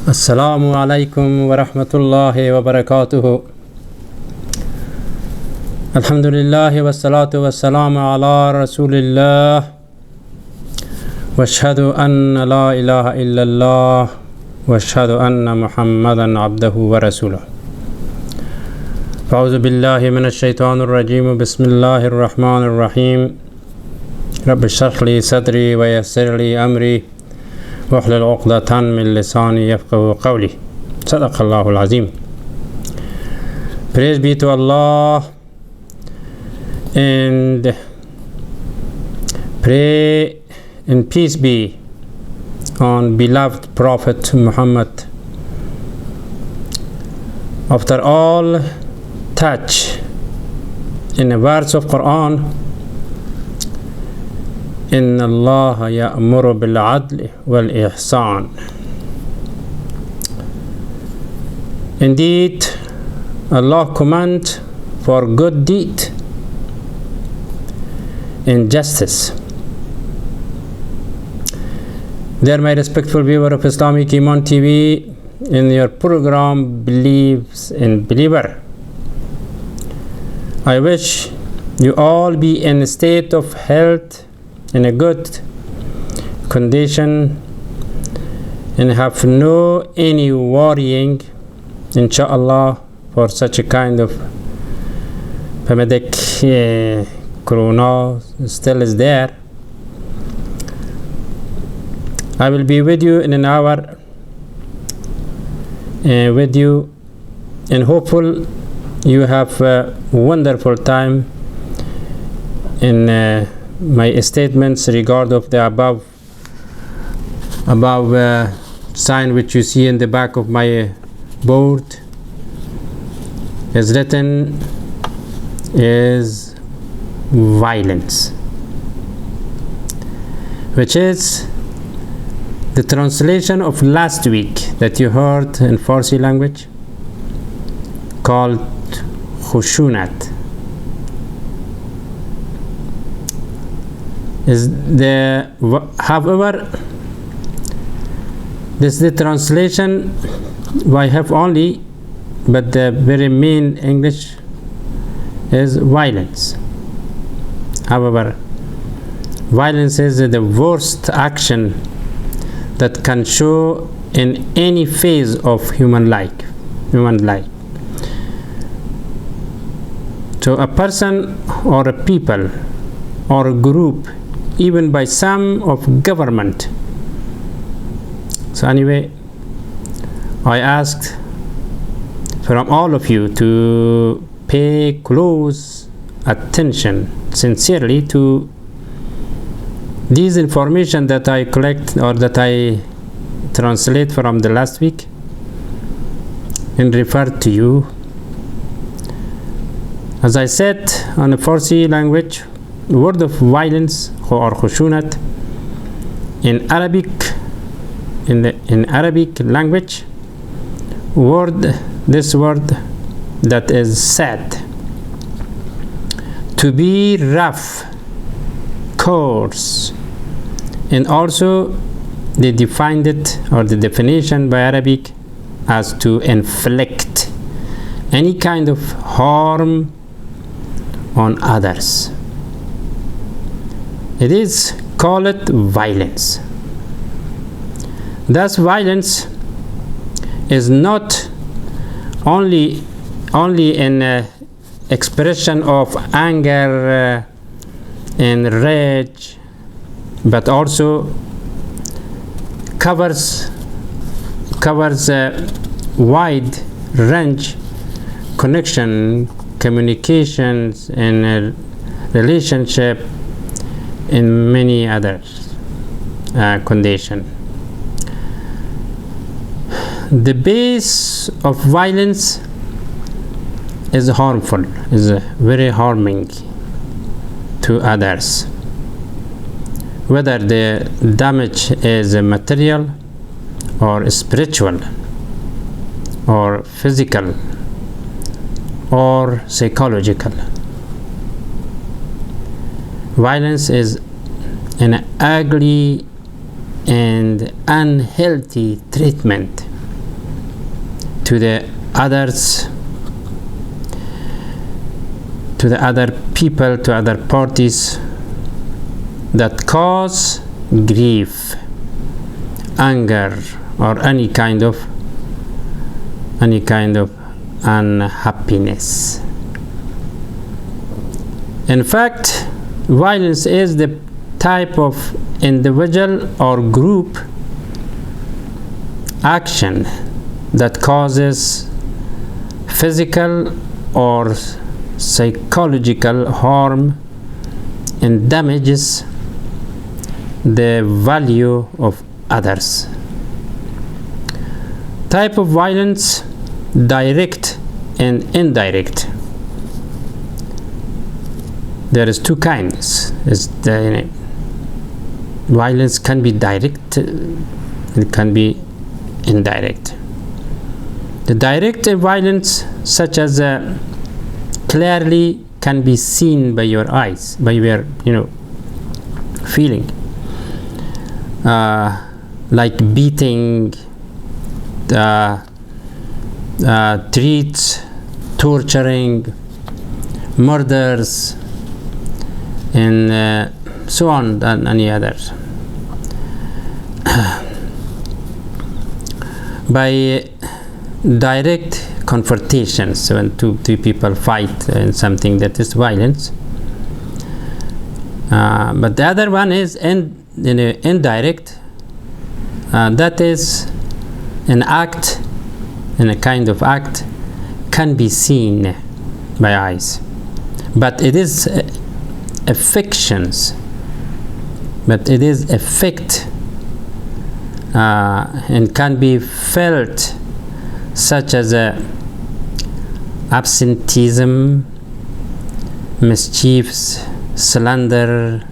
Assalamu alaikum wa rahmatullahi wa barakatuhu. Alhamdulillahi wa salatu wa salamu ala rasulillah. Wa ashhadu anna la ilaha illallah. Wa ashhadu anna Muhammadan abdahu wa rasuluh. A'udhu billahi minash shaitanir rajim. Bismillahir rahmanir rahim. Rabbi shrah li sadri wa yassir li amri. واحلل عقدة من لساني يفقهوا قولي. صدق الله العظيم. Praise be to Allah, and pray and peace be on beloved Prophet Muhammad. After all, touch in a verse of Quran, إن الله يأمر بالعدل والإحسان. Indeed, Allah commands for good deed and justice. Dear my respectful viewer of Islamic Iman TV, in your program Believes in Believer, I wish you all be in a state of health, in a good condition, and have no any worrying, inshallah, for such a kind of pandemic. Corona still is there. I will be with you in an hour, with you, and hopeful you have a wonderful time in my statements regard of the above sign which you see in the back of my board is written is violence, which is the translation of last week that you heard in Farsi language called khushunat. However, this is the translation I have only, but the very main English is violence. However, violence is the worst action that can show in any phase of human life. So a person or a people or a group, even by some of government. So anyway, I asked from all of you to pay close attention sincerely to these information that I collect or that I translate from the last week and refer to you. As I said, on the Farsi language, word of violence or khushunat in Arabic, in Arabic language, this word that is said to be rough, coarse, and also they defined it, or the definition by Arabic, as to inflict any kind of harm on others. It is called violence. Thus, violence is not only an expression of anger and rage, but also covers a wide range connection, communications, and relationship in many other conditions. The base of violence is harmful, is very harming to others, whether the damage is material or spiritual or physical or psychological. Violence is an ugly and unhealthy treatment to the others, to the other people, to other parties, that cause grief, anger, or any kind of unhappiness. In fact, violence is the type of individual or group action that causes physical or psychological harm and damages the value of others. Type of violence: direct and indirect. There is two kinds. Violence can be direct, it can be indirect. The direct violence, such as clearly can be seen by your eyes, by your feeling, like beating, threats, torturing, murders, and so on, and any others. By direct confrontations, when two people fight in something, that is violence. But the other one is indirect. That is an act, and a kind of act can be seen by eyes, but it is affections, but it is effect, and can be felt, such as absenteeism, mischiefs, slander,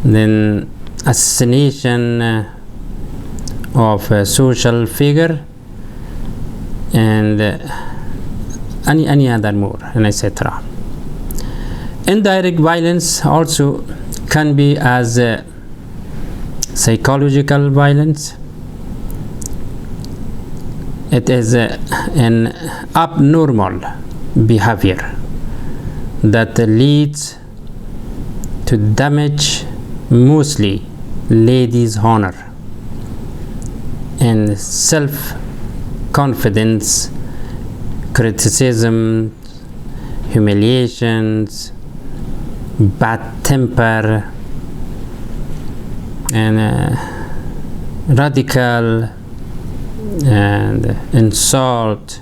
then assassination of a social figure, and any other more, and etc. Indirect violence also can be as psychological violence. It is an abnormal behavior that leads to damage mostly ladies' honor and self-confidence, criticism, humiliations, bad temper, and radical and insult,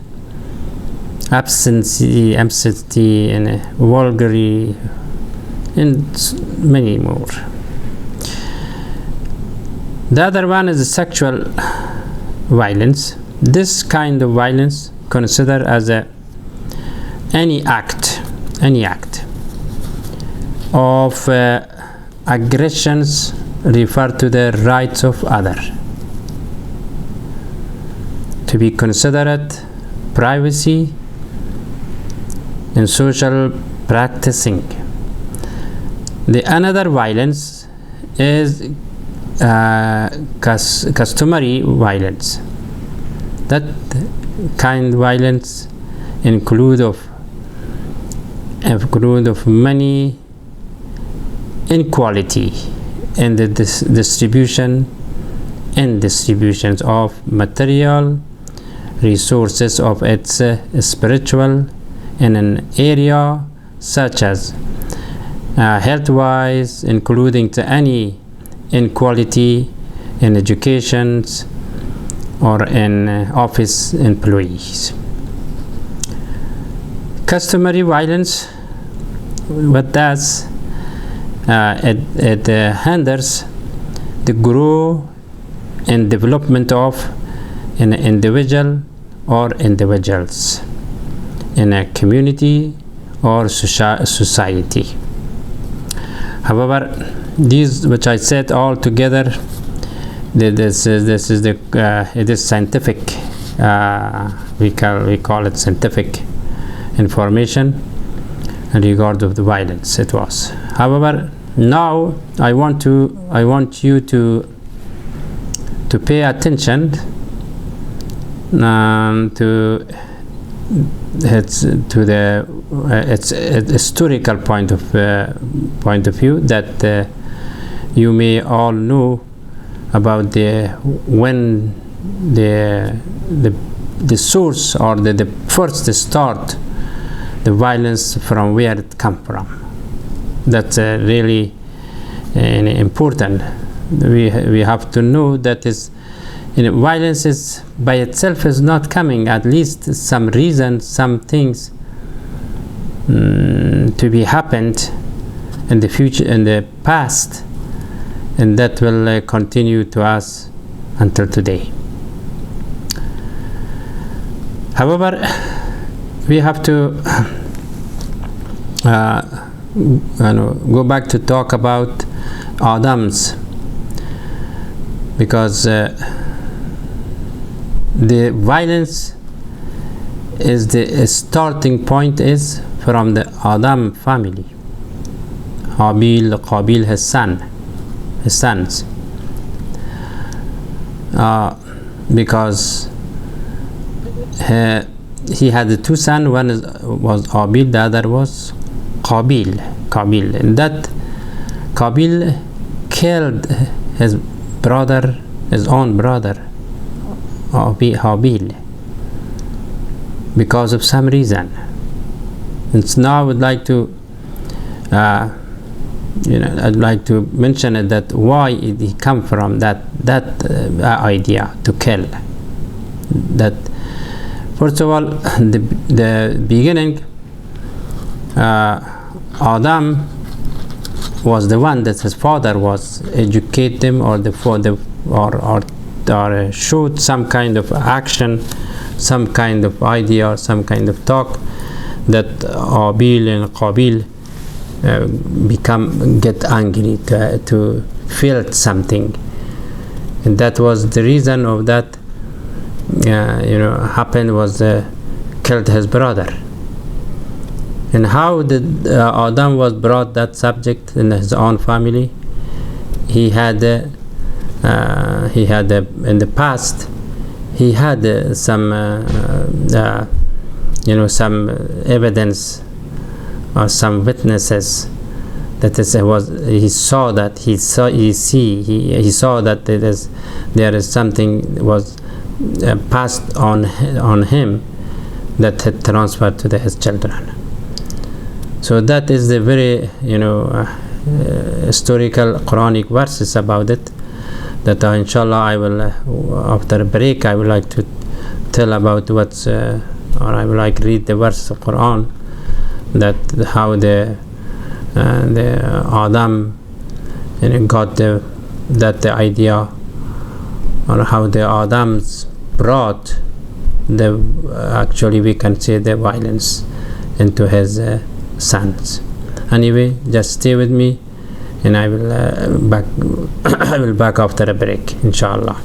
absentee, and vulgarity, and many more. The other one is sexual violence. This kind of violence considered as any act of aggressions refer to the rights of others, to be considered privacy and social practicing. The another violence is customary violence. That kind of violence include of many inequality in the distributions of material resources of its spiritual in an area such as health-wise, including to any inequality in education or in office employees. Customary violence, what does it hinders the growth and development of an individual or individuals in a community or society. However, these which I said all together, this is the it is scientific. We call it scientific information in regard of the violence. It was. However, now I want you to pay attention to its historical point of view, that you may all know about when the source or the first start the violence, from where it come from. That's really important. We have to know that violence is by itself is not coming. At least some reason, some things to be happened in the future, in the past, and that will continue to us until today. However, we have to go back to talk about Adam's, because the violence is the starting point is from the Adam family. Qabil, his sons, because he had two sons. One was Qabil, the other was Qabil, and that Qabil killed his brother, his own brother, Qabil, because of some reason. And so now I would like to I'd like to mention it, that why he come from that idea to kill. That first of all, the beginning, Adam was the one that his father was educate him, or showed some kind of action, some kind of idea, or some kind of talk, that Qabil and Qabil get angry, to feel something, and that was the reason of that. Happened was killed his brother. And how did Adam was brought that subject in his own family? He had in the past, he had some some evidence or some witnesses that he saw that there is something was passed on him that had transferred to his children. So that is the very historical Quranic verses about it, that inshallah I will after a break I would like to tell about what's or I would like read the verses of Quran, that how the Adam got the idea, or how the Adams brought actually we can say the violence into his sons. Anyway, just stay with me, and I will back after a break, inshallah.